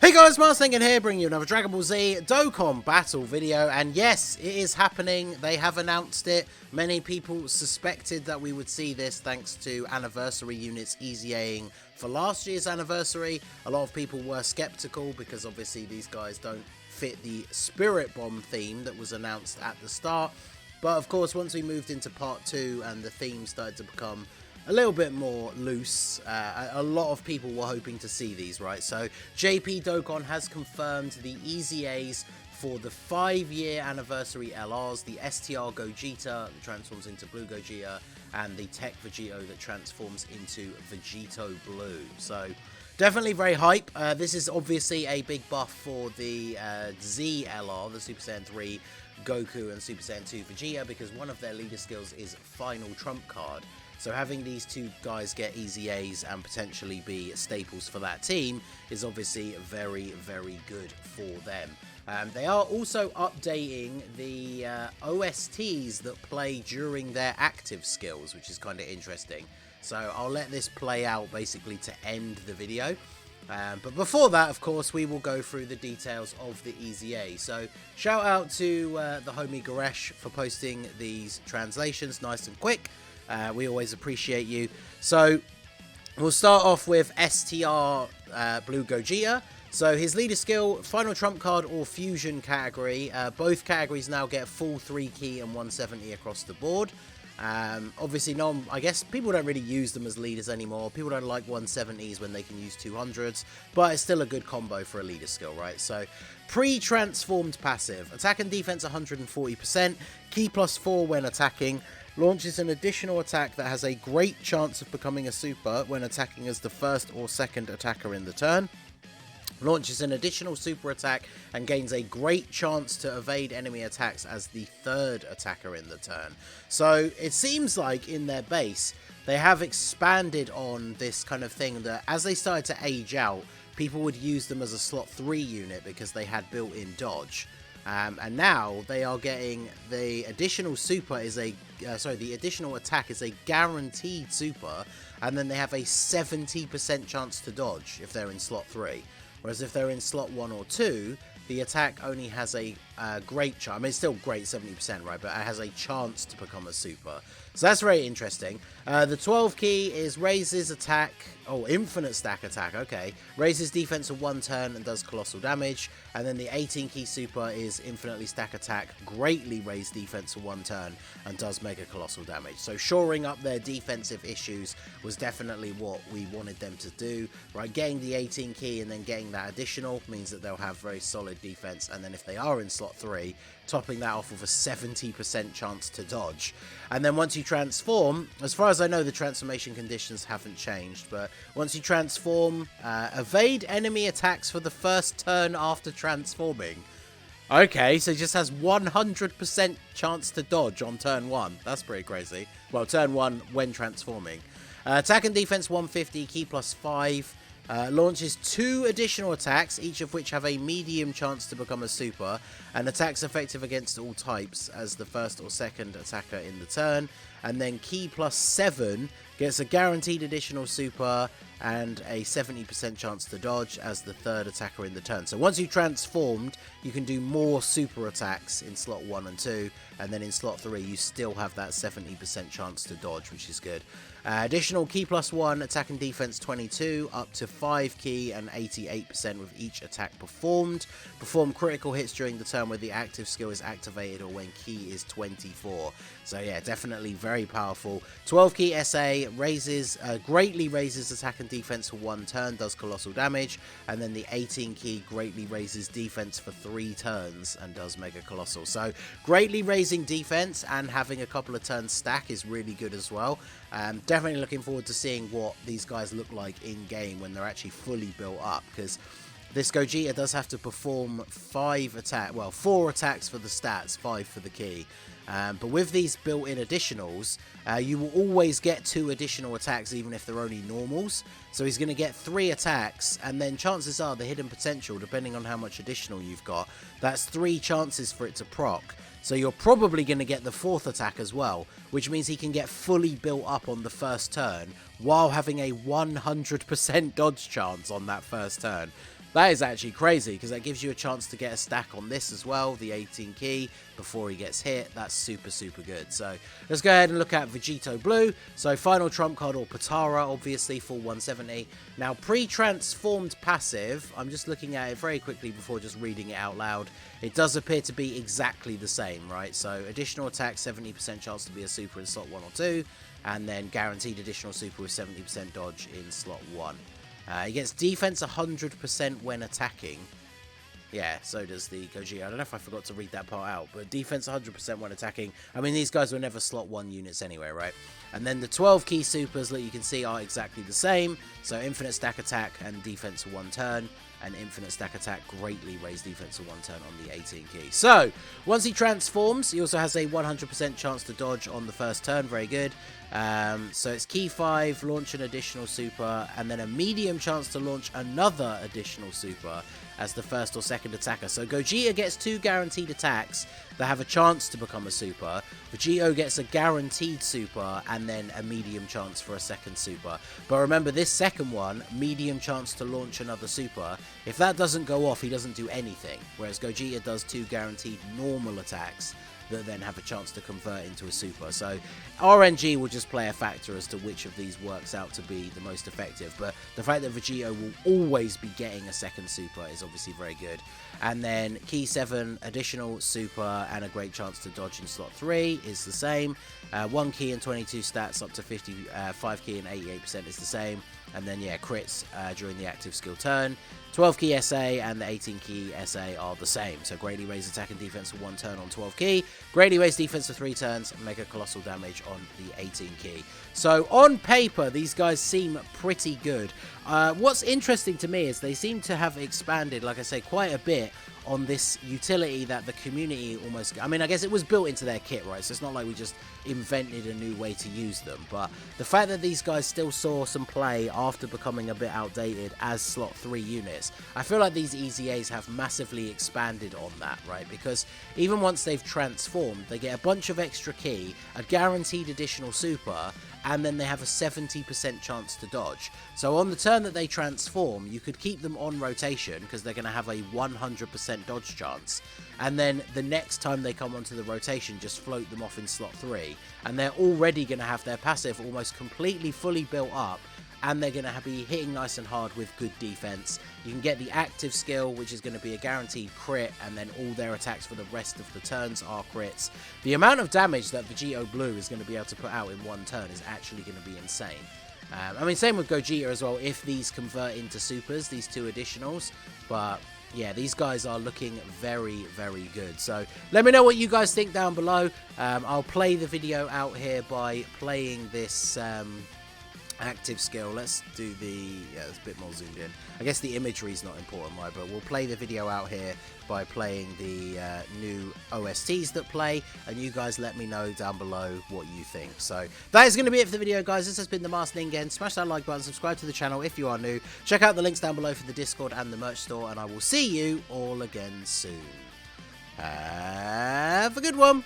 Hey guys, Mars Thinking here, bringing you another Dragon Ball Z Dokkan battle video, and yes, it is happening. They have announced it. Many people suspected that we would see this thanks to anniversary units EZAing for last year's anniversary. A lot of people were skeptical because obviously these guys don't fit the Spirit Bomb theme that was announced at the start. But of course, once we moved into part 2 and the theme started to become a little bit more loose, a lot of people were hoping to see these, right? So JP Dokkan has confirmed the EZAs for the 5-year anniversary LRs, the STR Gogeta that transforms into Blue Gogeta, and the Tech Vegito that transforms into Vegito Blue. So definitely very hype. This is obviously a big buff for the Z LR, the Super Saiyan 3 Goku and Super Saiyan 2 Vegeta, because one of their leader skills is Final Trump Card. So having these two guys get EZAs and potentially be staples for that team is obviously very, very good for them. They are also updating the OSTs that play during their active skills, which is kind of interesting. So I'll let this play out basically to end the video. But before that, of course, we will go through the details of the EZA. So shout out to the homie Goresh for posting these translations nice and quick. We always appreciate you. So we'll start off with STR Blue Gogeta. So his leader skill, Final Trump Card or Fusion category. Both categories now get full 3 key and 170 across the board. Obviously, I guess people don't really use them as leaders anymore. People don't like 170s when they can use 200s, but it's still a good combo for a leader skill, right? So pre-transformed passive, attack and defense 140%, key +4 when attacking. Launches an additional attack that has a great chance of becoming a super when attacking as the first or second attacker in the turn. Launches an additional super attack and gains a great chance to evade enemy attacks as the third attacker in the turn. So it seems like in their base, they have expanded on this kind of thing that as they started to age out, people would use them as a slot 3 unit because they had built-in dodge. And now they are getting the additional super is the additional attack is a guaranteed super, and then they have a 70% chance to dodge if they're in slot 3. Whereas if they're in slot 1 or 2, the attack only has a great chance. I mean, it's still great, 70%, right? But it has a chance to become a super. So that's very interesting. The 12 key is raises attack. Oh, infinite stack attack. Okay. Raises defense of 1 turn and does colossal damage. And then the 18 key super is infinitely stack attack, greatly raise defense of 1 turn and does mega colossal damage. So shoring up their defensive issues was definitely what we wanted them to do. Right. Getting the 18 key and then getting that additional means that they'll have very solid defense. And then if they are in slot 3, topping that off with a 70% chance to dodge. And then once you transform, as far as I know, the transformation conditions haven't changed, but once you transform, evade enemy attacks for the first turn after transforming. Okay, so it just has 100% chance to dodge on turn 1. That's pretty crazy. Well, turn 1 when transforming. Attack and defense 150, key +5. Launches 2 additional attacks, each of which have a medium chance to become a super, and attacks effective against all types as the first or second attacker in the turn. And then key +7 gets a guaranteed additional super and a 70% chance to dodge as the third attacker in the turn. So once you've transformed, you can do more super attacks in slot 1 and 2, and then in slot 3 you still have that 70% chance to dodge, which is good. Additional key +1, attack and defense 22, up to 5 key and 88% with each attack performed. Perform critical hits during the turn where the active skill is activated or when key is 24. So yeah, definitely very powerful. 12 key SA greatly raises attack and defense for 1 turn, does colossal damage, and then the 18 key greatly raises defense for 3 turns and does mega colossal. So greatly raising defense and having a couple of turns stack is really good as well. Definitely looking forward to seeing what these guys look like in game when they're actually fully built up, because this Gogeta does have to perform 4 attacks for the stats, 5 for the key. But with these built-in additionals, you will always get 2 additional attacks even if they're only normals. So he's going to get 3 attacks, and then chances are the hidden potential, depending on how much additional you've got, that's 3 chances for it to proc. So you're probably going to get the 4th attack as well, which means he can get fully built up on the first turn while having a 100% dodge chance on that first turn. That is actually crazy, because that gives you a chance to get a stack on this as well, the 18 key, before he gets hit. That's super, super good. So let's go ahead and look at Vegito Blue. So final trump card, or Potara, obviously, full 170. Now, pre-transformed passive, I'm just looking at it very quickly before just reading it out loud. It does appear to be exactly the same, right? So additional attack, 70% chance to be a super in slot 1 or 2, and then guaranteed additional super with 70% dodge in slot 1. He gets defense 100% when attacking. Yeah, so does the Gogeta. I don't know if I forgot to read that part out, but defense 100% when attacking. I mean, these guys were never slot 1 units anyway, right? And then the 12 key supers that you can see are exactly the same. So infinite stack attack and defense for 1 turn, and infinite stack attack, greatly raised defense for 1 turn on the 18 key. So once he transforms, he also has a 100% chance to dodge on the first turn. Very good. So it's key 5, launch an additional super, and then a medium chance to launch another additional super as the first or second attacker. So Gogeta gets 2 guaranteed attacks that have a chance to become a super. Vegito gets a guaranteed super and then a medium chance for a second super. But remember, this second one, medium chance to launch another super, if that doesn't go off, he doesn't do anything. Whereas Gogeta does 2 guaranteed normal attacks that then have a chance to convert into a super. So RNG will just play a factor as to which of these works out to be the most effective, but the fact that Vegito will always be getting a second super is obviously very good. And then key 7, additional super and a great chance to dodge in slot 3 is the same. 1 key and 22 stats up to 50, 5 key and 88% is the same. And then, yeah, crits during the active skill turn. 12 key SA and the 18 key SA are the same. So greatly raise attack and defense for 1 turn on 12 key. Greatly raise defense for 3 turns. Mega colossal damage on the 18 key. So on paper, these guys seem pretty good. What's interesting to me is they seem to have expanded, like I say, quite a bit on this utility that the community almost... I mean, I guess it was built into their kit, right? So it's not like we just invented a new way to use them. But the fact that these guys still saw some play after becoming a bit outdated as slot 3 units, I feel like these EZAs have massively expanded on that, right? Because even once they've transformed, they get a bunch of extra key, a guaranteed additional super, and then they have a 70% chance to dodge. So on the turn that they transform, you could keep them on rotation because they're going to have a 100% dodge chance. And then the next time they come onto the rotation, just float them off in slot 3. And they're already going to have their passive almost completely fully built up. And they're going to be hitting nice and hard with good defense. You can get the active skill, which is going to be a guaranteed crit, and then all their attacks for the rest of the turns are crits. The amount of damage that Vegito Blue is going to be able to put out in 1 turn is actually going to be insane. I mean, same with Gogeta as well, if these convert into supers, these 2 additionals. But yeah, these guys are looking very, very good. So let me know what you guys think down below. I'll play the video out here by playing this... active skill. Let's do the... yeah, it's a bit more zoomed in. I guess the imagery is not important, right? But we'll play the video out here by playing the new OSTs that play, and you guys let me know down below what you think. So that is going to be it for the video, guys. This has been the Masked Ningen. Smash that like button, subscribe to the channel if you are new. Check out the links down below for the Discord and the merch store, and I will see you all again soon. Have a good one.